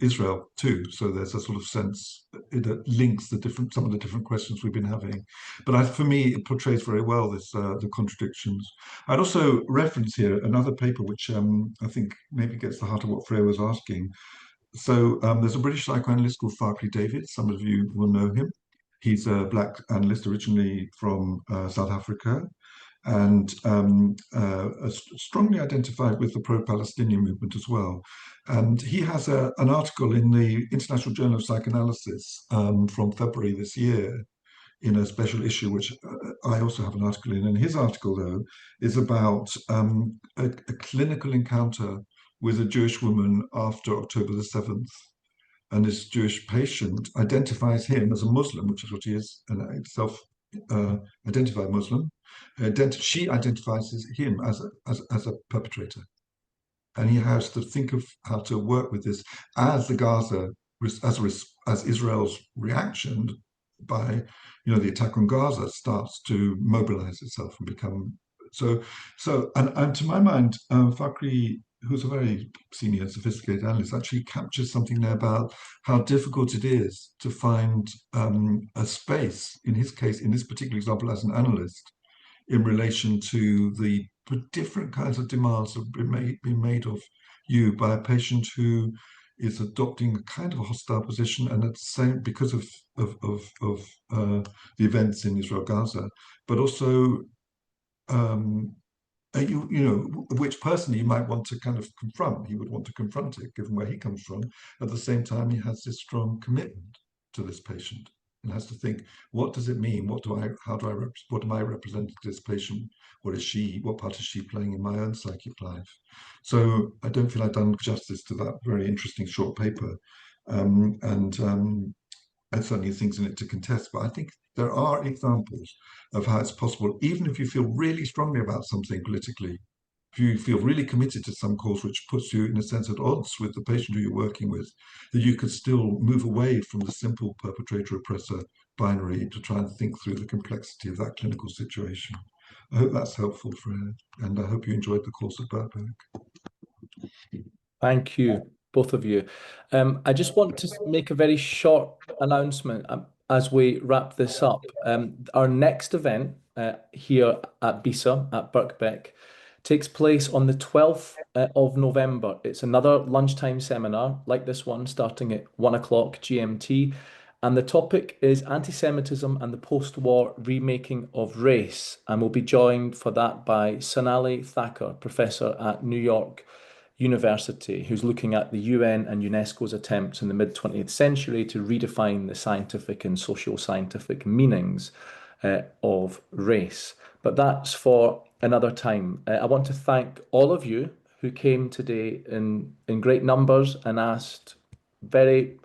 Speaker 2: Israel too. So there's a sort of sense that links some of the different questions we've been having. But for me, it portrays very well this the contradictions. I'd also reference here another paper which I think maybe gets the heart of what Freya was asking. So there's a British psychoanalyst called Farkley David. Some of you will know him. He's a black analyst originally from South Africa, and strongly identified with the pro-Palestinian movement as well. And he has an article in the International Journal of Psychoanalysis from February this year in a special issue, which I also have an article in. And his article, though, is about a clinical encounter with a Jewish woman after October the 7th. And this Jewish patient identifies him as a Muslim, which is what he is, an self-identified Muslim. She identifies him as a perpetrator, and he has to think of how to work with this as the Gaza, as Israel's reaction by the attack on Gaza starts to mobilize itself and become so. And to my mind, Fakhri, who's a very senior and sophisticated analyst, actually captures something there about how difficult it is to find a space, in his case, in this particular example, as an analyst, in relation to the different kinds of demands that have been made of you by a patient who is adopting a kind of a hostile position, and at the same, because of the events in Israel, Gaza, but also you know, which person you might want to kind of confront. He would want to confront it, given where he comes from. At the same time, he has this strong commitment to this patient and has to think, what does it mean? What am I representing to this patient? What part is she playing in my own psychic life? So I don't feel I've done justice to that very interesting short paper. And certainly things in it to contest, but I think there are examples of how it's possible, even if you feel really strongly about something politically, if you feel really committed to some cause which puts you in a sense at odds with the patient who you're working with, that you could still move away from the simple perpetrator-oppressor binary to try and think through the complexity of that clinical situation. I hope that's helpful, Fred, and I hope you enjoyed the course at Birkbeck.
Speaker 1: Thank you, both of you. I just want to make a very short announcement as we wrap this up. Our next event here at BISA at Birkbeck takes place on the 12th of November. It's another lunchtime seminar like this one, starting at 1 o'clock GMT. And the topic is anti-Semitism and the post-war remaking of race. And we'll be joined for that by Sonali Thakur, professor at New York University, who's looking at the UN and UNESCO's attempts in the mid-20th century to redefine the scientific and social-scientific meanings of race. But that's for another time. I want to thank all of you who came today in great numbers and asked very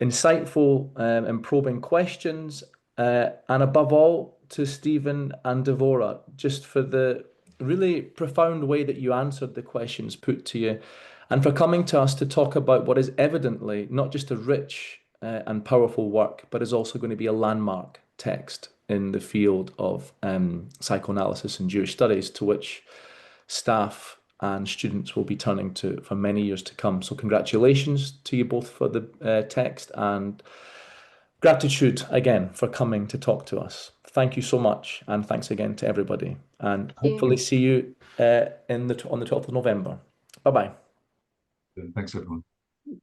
Speaker 1: insightful and probing questions, and above all to Stephen and Devorah, just for the really profound way that you answered the questions put to you, and for coming to us to talk about what is evidently not just a rich and powerful work, but is also going to be a landmark text in the field of psychoanalysis and Jewish studies, to which staff and students will be turning to for many years to come. So congratulations to you both for the text, and gratitude again for coming to talk to us. Thank you so much, and thanks again to everybody. And hopefully see you on the 12th of November. Bye-bye.
Speaker 2: Thanks, everyone.